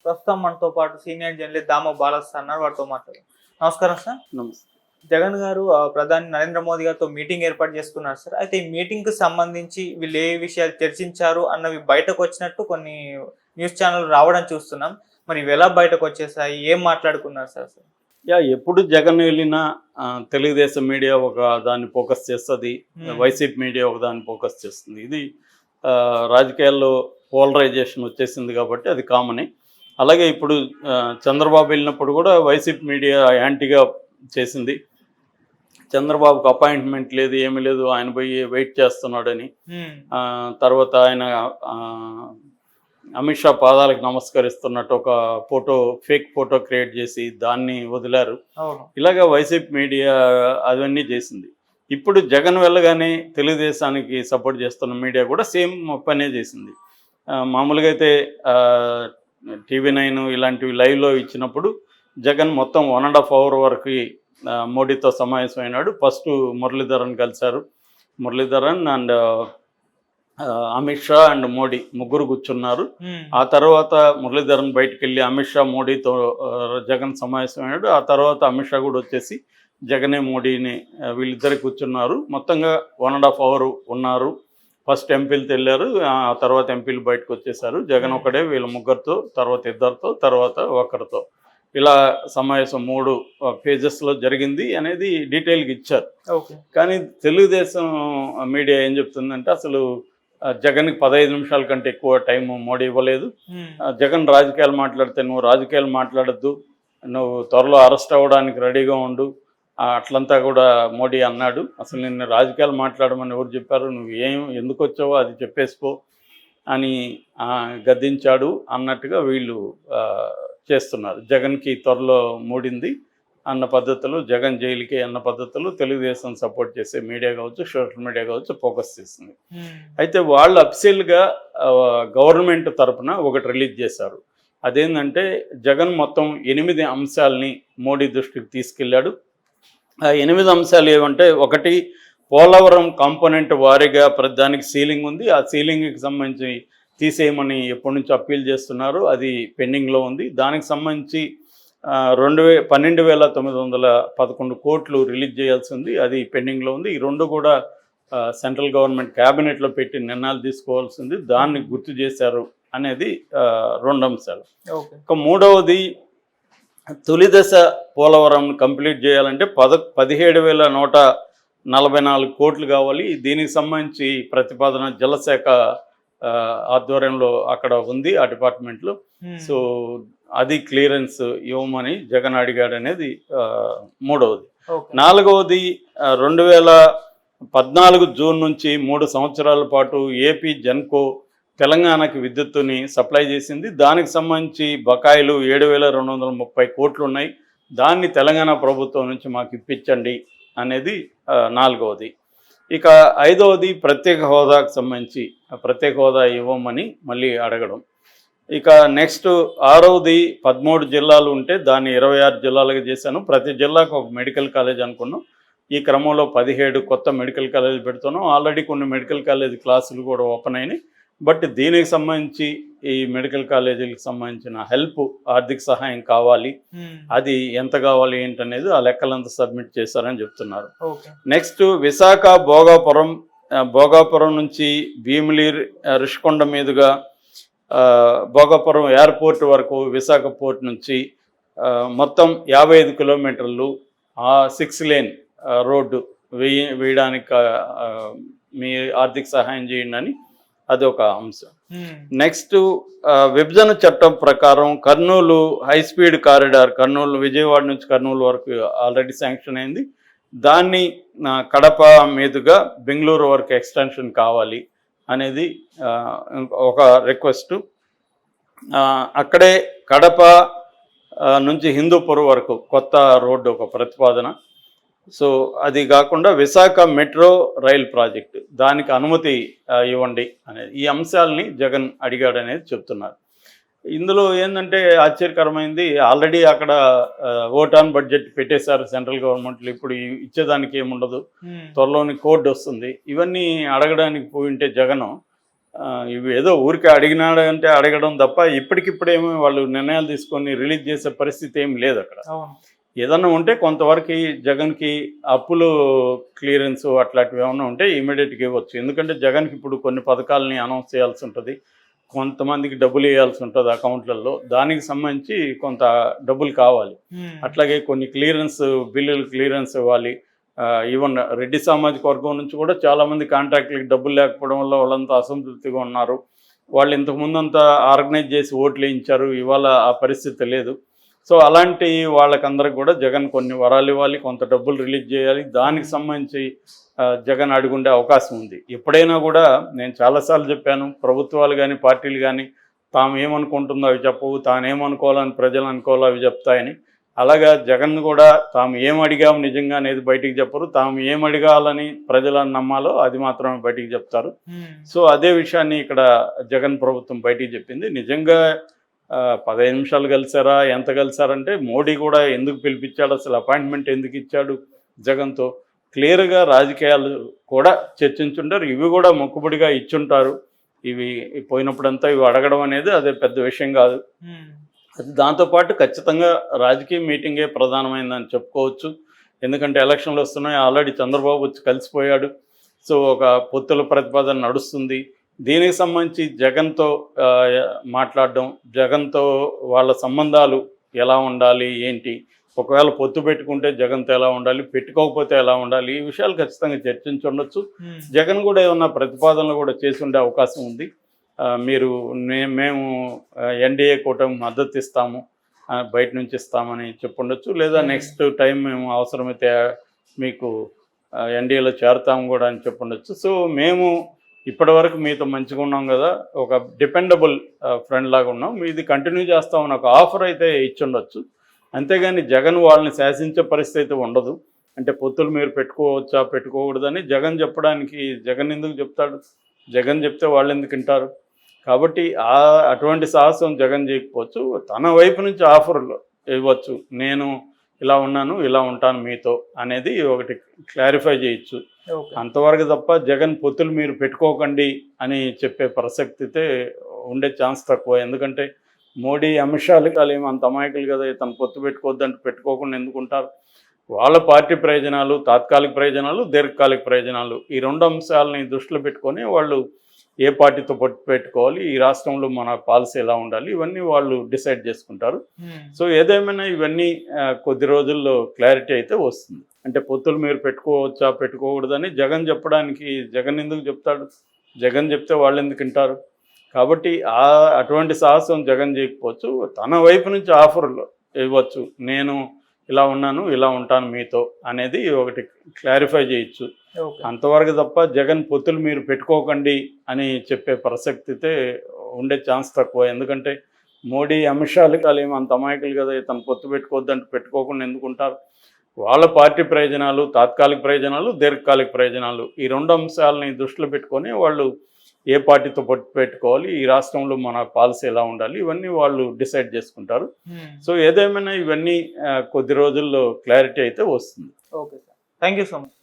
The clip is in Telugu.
ప్రస్తుతం మనతో పాటు సీనియర్ జర్నలిస్ట్ దామో బాలస్ అన్నారు, వారితో మాట్లాడు. నమస్కారం సార్. నమస్తే. జగన్ గారు ప్రధాని నరేంద్ర మోదీ గారితో మీటింగ్ ఏర్పాటు చేసుకున్నారు సార్. అయితే ఈ మీటింగ్ కి సంబంధించి వీళ్ళు ఏ విషయాలు చర్చించారు అన్నవి బయటకు వచ్చినట్టు కొన్ని న్యూస్ ఛానల్ రావడం చూస్తున్నాం. మరి ఇవి ఎలా బయటకు వచ్చేసాయి, ఏం మాట్లాడుకున్నారు సార్ అసలు? ఎప్పుడు జగన్ వెళ్ళినా తెలుగుదేశం మీడియా ఒక దాన్ని ఫోకస్ చేస్తుంది, వైసీపీ మీడియా ఒక దాన్ని ఫోకస్ చేస్తుంది. ఇది రాజకీయాల్లో పోలరైజేషన్ వచ్చేసింది కాబట్టి అది కామనే. అలాగే ఇప్పుడు చంద్రబాబు వెళ్ళినప్పుడు కూడా వైసీపీ మీడియా యాంటీగా చేసింది. చంద్రబాబుకు అపాయింట్మెంట్ లేదు, ఏమీ లేదు, ఆయన పోయి వెయిట్ చేస్తున్నాడని. తర్వాత ఆయన అమిత్ షా పాదాలకు నమస్కరిస్తున్నట్టు ఒక ఫేక్ ఫోటో క్రియేట్ చేసి దాన్ని వదిలారు. ఇలాగ వైసీపీ మీడియా అవన్నీ చేసింది. ఇప్పుడు జగన్ వెళ్ళగానే తెలుగుదేశానికి సపోర్ట్ చేస్తున్న మీడియా కూడా సేమ్ పనే చేసింది. మామూలుగా అయితే TV9 ఇలాంటివి లైవ్లో ఇచ్చినప్పుడు జగన్ మొత్తం 1.5 hour వరకు మోడీతో సమావేశమైనాడు. ఫస్ట్ మురళీధరన్ కలిశారు. మురళీధరన్ అండ్ అమిత్ షా అండ్ మోడీ ముగ్గురు కూర్చున్నారు. ఆ తర్వాత మురళీధరన్ బయటకు వెళ్ళి అమిత్ షా మోడీతో జగన్ సమావేశమయ్యాడు. ఆ తర్వాత అమిత్ షా కూడా వచ్చేసి జగనే మోడీని వీళ్ళిద్దరు కూర్చున్నారు. మొత్తంగా 1.5 hour ఉన్నారు. ఫస్ట్ ఎంపీలతో వెళ్ళారు, ఆ తర్వాత ఎంపీలు బయటకు వచ్చేసారు. జగన్ ఒకడే వీళ్ళ ముగ్గురితో, తర్వాత ఇద్దరితో, తర్వాత ఒకరితో, ఇలా సమావేశం 3 phases జరిగింది అనేది డీటెయిల్గా ఇచ్చారు. కానీ తెలుగుదేశం మీడియా ఏం చెప్తుందంటే అసలు జగన్కి 15 నిమిషాల కంటే ఎక్కువ టైం మోడీ ఇవ్వలేదు. జగన్ రాజకీయాలు మాట్లాడితే నువ్వు రాజకీయాలు మాట్లాడద్దు, నువ్వు త్వరలో అరెస్ట్ అవ్వడానికి రెడీగా ఉండు, అట్లంతా కూడా మోడీ అన్నాడు. అసలు నిన్ను రాజకీయాలు మాట్లాడమని ఎవరు చెప్పారు, నువ్వు ఎందుకు వచ్చావో అది చెప్పేసుకో అని గద్దించాడు అన్నట్టుగా వీళ్ళు చేస్తున్నారు. జగన్కి త్వరలో మూడింది అన్న పద్ధతులు, జగన్ జైలుకి అన్న పద్ధతులు తెలుగుదేశం సపోర్ట్ చేసే మీడియా కావచ్చు, సోషల్ మీడియా కావచ్చు ఫోకస్ చేస్తుంది. అయితే వాళ్ళు అఫీషియల్గా గవర్నమెంట్ తరఫున ఒకటి రిలీజ్ చేశారు. అదేంటంటే జగన్ మొత్తం 8 అంశాలని మోడీ దృష్టికి తీసుకెళ్ళాడు. ఆ 8 అంశాలు ఏమంటే, ఒకటి, పోలవరం కాంపోనెంట్ వారీగా ప్రతిదానికి సీలింగ్ ఉంది. ఆ సీలింగ్కి సంబంధించి తీసేయమని ఎప్పటి నుంచి అప్పీల్ చేస్తున్నారు, అది పెండింగ్లో ఉంది. దానికి సంబంధించి 12,911 కోట్లు రిలీజ్ చేయాల్సి ఉంది, అది పెండింగ్లో ఉంది. ఈ రెండు కూడా సెంట్రల్ గవర్నమెంట్ క్యాబినెట్లో పెట్టి నిర్ణయాలు తీసుకోవాల్సింది, దాన్ని గుర్తు చేశారు అనేది 2 అంశాలు. ఇక మూడవది, తొలి దశ పోలవరం కంప్లీట్ చేయాలంటే 17,144 కోట్లు కావాలి. దీనికి సంబంధించి ప్రతిపాదన జలశాఖ ఆధ్వర్యంలో అక్కడ ఉంది, ఆ డిపార్ట్మెంట్లో. సో అది క్లియరెన్స్ ఇవ్వమని జగన్ అడిగాడు అనేది మూడవది. నాలుగవది, 2014 జూన్ నుంచి 3 సంవత్సరాల పాటు ఏపీ జెన్కో తెలంగాణకి విద్యుత్తుని సప్లై చేసింది. దానికి సంబంధించి బకాయిలు 7,230 కోట్లు ఉన్నాయి. దాన్ని తెలంగాణ ప్రభుత్వం నుంచి మాకు ఇప్పించండి అనేది నాలుగవది. ఇక ఐదవది, ప్రత్యేక హోదాకు సంబంధించి ప్రత్యేక హోదా ఇవ్వమని మళ్ళీ అడగడం. ఇక నెక్స్ట్ ఆరవది, 13 జిల్లాలు ఉంటే దాన్ని 26 జిల్లాలుగా చేశాను. ప్రతి జిల్లాకు ఒక మెడికల్ కాలేజ్ అనుకున్నాం. ఈ క్రమంలో 17 కొత్త మెడికల్ కాలేజ్ పెడుతున్నాం. ఆల్రెడీ కొన్ని మెడికల్ కాలేజ్ క్లాసులు కూడా ఓపెన్ అయినాయి. బట్ దీనికి సంబంధించి ఈ మెడికల్ కాలేజీలకు సంబంధించిన హెల్ప్, ఆర్థిక సహాయం కావాలి. అది ఎంత కావాలి ఏంటనేది ఆ లెక్కలంతా సబ్మిట్ చేశారని చెప్తున్నారు. నెక్స్ట్, విశాఖ భోగాపురం నుంచి భీమిలి రిషికొండ మీదుగా భోగాపురం ఎయిర్పోర్ట్ వరకు విశాఖ పోర్ట్ నుంచి మొత్తం 55 కిలోమీటర్లు 6 లేన్ రోడ్డు వేయడానికి మీ ఆర్థిక సహాయం చేయండి అని అదొక అంశం. నెక్స్ట్, విభజన చట్టం ప్రకారం Kurnool high speed corridor, Kurnool Vijayawada నుంచి కర్నూలు వరకు ఆల్రెడీ శాంక్షన్ అయింది. దాన్ని కడప మీదుగా బెంగళూరు వరకు ఎక్స్టెన్షన్ కావాలి అనేది ఒక రిక్వెస్ట్. అక్కడే కడప నుంచి హిందూపూర్ వరకు కొత్త రోడ్డు ఒక ప్రతిపాదన. సో అది కాకుండా విశాఖ మెట్రో రైల్ ప్రాజెక్టు, దానికి అనుమతి ఇవ్వండి అనేది, ఈ అంశాలని జగన్ అడిగాడు అనేది చెప్తున్నారు. ఇందులో ఏంటంటే ఆశ్చర్యకరమైంది, ఆల్రెడీ అక్కడ ఓట్ ఆన్ బడ్జెట్ పెట్టేశారు సెంట్రల్ గవర్నమెంట్లు. ఇప్పుడు ఇచ్చేదానికి ఏముండదు, త్వరలోని కోడ్ వస్తుంది. ఇవన్నీ అడగడానికి పోయింటే జగన్ ఇవి ఏదో ఊరికే అడిగినాడు అంటే అడగడం తప్ప ఇప్పటికిప్పుడేమో వాళ్ళు నిర్ణయాలు తీసుకొని రిలీజ్ చేసే పరిస్థితి ఏం లేదు అక్కడ. అవును. ఏదన్నా ఉంటే కొంతవరకు జగన్కి అప్పులు క్లియరెన్స్ అట్లాంటివి ఏమన్నా ఉంటే ఇమీడియట్గా ఇవ్వచ్చు. ఎందుకంటే జగన్కి ఇప్పుడు కొన్ని పథకాలని అనౌన్స్ చేయాల్సి ఉంటుంది, కొంతమందికి డబ్బులు వేయాల్సి ఉంటుంది అకౌంట్లలో, దానికి సంబంధించి కొంత డబ్బులు కావాలి. అట్లాగే కొన్ని బిల్లులు క్లియరెన్స్ ఇవ్వాలి. ఈవెన్ రెడ్డి సామాజిక వర్గం నుంచి కూడా చాలామంది కాంట్రాక్టులకి డబ్బులు లేకపోవడం వల్ల వాళ్ళంతా అసంతృప్తిగా ఉన్నారు. వాళ్ళు ఇంతకుముందంతా ఆర్గనైజ్ చేసి ఓట్లు వేయించారు, ఇవాళ ఆ పరిస్థితి లేదు. సో అలాంటి వాళ్ళకందరికి కూడా జగన్ కొన్ని వరాలు ఇవ్వాలి, కొంత డబ్బులు రిలీజ్ చేయాలి. దానికి సంబంధించి జగన్ అడుగుండే అవకాశం ఉంది. ఎప్పుడైనా కూడా నేను చాలాసార్లు చెప్పాను, ప్రభుత్వాలు కానీ పార్టీలు కానీ తాము ఏమనుకుంటుందో అవి చెప్పవు, తానేమనుకోవాలని ప్రజలు అనుకోవాలో అవి చెప్తాయని. అలాగా జగన్ కూడా తాము ఏం అడిగాము నిజంగా అనేది బయటికి చెప్పరు, తాము ఏం అడగాలని ప్రజలను నమ్మాలో అది మాత్రమే బయటికి చెప్తారు. సో అదే విషయాన్ని ఇక్కడ జగన్ ప్రభుత్వం బయటికి చెప్పింది. నిజంగా 15 నిమిషాలు కలిసారా, ఎంత కలిసారంటే మోడీ కూడా ఎందుకు పిలిపించాడు, అసలు అపాయింట్మెంట్ ఎందుకు ఇచ్చాడు జగన్తో క్లియర్గా రాజకీయాలు కూడా చర్చించుంటారు. ఇవి కూడా మొక్కుబడిగా ఇచ్చుంటారు. ఇవి పోయినప్పుడంతా ఇవి అడగడం అనేది అదే పెద్ద విషయం కాదు. అది దాంతోపాటు ఖచ్చితంగా రాజకీయ మీటింగే ప్రధానమైందని చెప్పుకోవచ్చు. ఎందుకంటే ఎలక్షన్లు వస్తున్నాయి, ఆల్రెడీ చంద్రబాబు వచ్చి కలిసిపోయాడు. సో ఒక పొత్తుల ప్రతిపాదన నడుస్తుంది. దీనికి సంబంధించి జగన్తో మాట్లాడడం, జగన్తో వాళ్ళ సంబంధాలు ఎలా ఉండాలి ఏంటి, ఒకవేళ పొత్తు పెట్టుకుంటే జగన్తో ఎలా ఉండాలి, పెట్టుకోకపోతే ఎలా ఉండాలి, ఈ విషయాలు ఖచ్చితంగా చర్చించి ఉండొచ్చు. జగన్ కూడా ఏమన్నా ప్రతిపాదనలు కూడా చేసి ఉండే అవకాశం ఉంది. మేము ఎన్డీఏ కూటమి మద్దతు ఇస్తాము, బయట నుంచి ఇస్తామని చెప్పుండొచ్చు. లేదా నెక్స్ట్ టైం మేము అవసరమైతే మీకు ఎన్డీఏలో చేరుతాము కూడా అని చెప్పుండొచ్చు. సో మేము ఇప్పటివరకు మీతో మంచిగా ఉన్నాం కదా, ఒక డిపెండబుల్ ఫ్రెండ్ లాగా ఉన్నాం, ఇది కంటిన్యూ చేస్తామని ఒక ఆఫర్ అయితే ఇచ్చుండొచ్చు. అంతేగాని జగన్ వాళ్ళని శాసించే పరిస్థితి అయితే ఉండదు. అంటే పొత్తులు మీరు పెట్టుకోవచ్చా పెట్టుకోకూడదని జగన్ చెప్పడానికి జగన్ ఎందుకు చెప్తాడు, జగన్ చెప్తే వాళ్ళు ఎందుకు వింటారు. కాబట్టి అటువంటి సాహసం జగన్ చేయకపోవచ్చు. తన వైపు నుంచి ఆఫర్లు ఇవ్వచ్చు, నేను ఇలా ఉన్నాను, ఇలా ఉంటాను మీతో అనేది ఒకటి క్లారిఫై చేయొచ్చు. అంతవరకు తప్ప జగన్ పొత్తులు మీరు పెట్టుకోకండి అని చెప్పే ప్రసక్తి అయితే ఉండే ఛాన్స్ తక్కువ. ఎందుకంటే మోడీ అమిత్ షాలు ఏమో అంత అమాయకులు కదా, తను పొత్తు పెట్టుకోవద్దంటే పెట్టుకోకుండా ఎందుకుంటారు. వాళ్ళ పార్టీ ప్రయోజనాలు, తాత్కాలిక ప్రయోజనాలు, దీర్ఘకాలిక ప్రయోజనాలు, ఈ 2 అంశాలని దృష్టిలో పెట్టుకొని వాళ్ళు ఏ పార్టీతో పొత్తు పెట్టుకోవాలి, ఈ రాష్ట్రంలో మన పాలసీ ఎలా ఉండాలి, ఇవన్నీ వాళ్ళు డిసైడ్ చేసుకుంటారు. సో ఏదేమైనా ఇవన్నీ కొద్ది రోజుల్లో క్లారిటీ అయితే వస్తుంది. అంటే పొత్తులు మీరు పెట్టుకోవచ్చా పెట్టుకోకూడదని జగన్ చెప్పడానికి జగన్ ఎందుకు చెప్తాడు, జగన్ చెప్తే వాళ్ళు ఎందుకు వింటారు. కాబట్టి అటువంటి సాహసం జగన్ చేయకపోవచ్చు. తన వైపు నుంచి ఆఫర్లు ఇవ్వచ్చు, నేను ఇలా ఉన్నాను, ఇలా ఉంటాను మీతో అనేది ఒకటి క్లారిఫై చేయొచ్చు. అంతవరకు తప్ప జగన్ పొత్తులు మీరు పెట్టుకోకండి అని చెప్పే ప్రసక్తి అయితే ఉండే ఛాన్స్ తక్కువ. ఎందుకంటే మోడీ అమిత్ షాలు ఏమో అంత అమాయకులు కదా, తను పొత్తు పెట్టుకోవద్దంటే పెట్టుకోకుండా ఎందుకుంటారు. వాళ్ళ పార్టీ ప్రయోజనాలు, తాత్కాలిక ప్రయోజనాలు, దీర్ఘకాలిక ప్రయోజనాలు, ఈ 2 అంశాలని దృష్టిలో పెట్టుకొని వాళ్ళు ఏ పార్టీతో పొత్తు పెట్టుకోవాలి, ఈ రాష్ట్రంలో మన పాలసీ ఎలా ఉండాలి, ఇవన్నీ వాళ్ళు డిసైడ్ చేసుకుంటారు. సో ఏదేమైనా ఇవన్నీ కొద్ది రోజుల్లో క్లారిటీ అయితే వస్తుంది. Okay sir, thank you so much.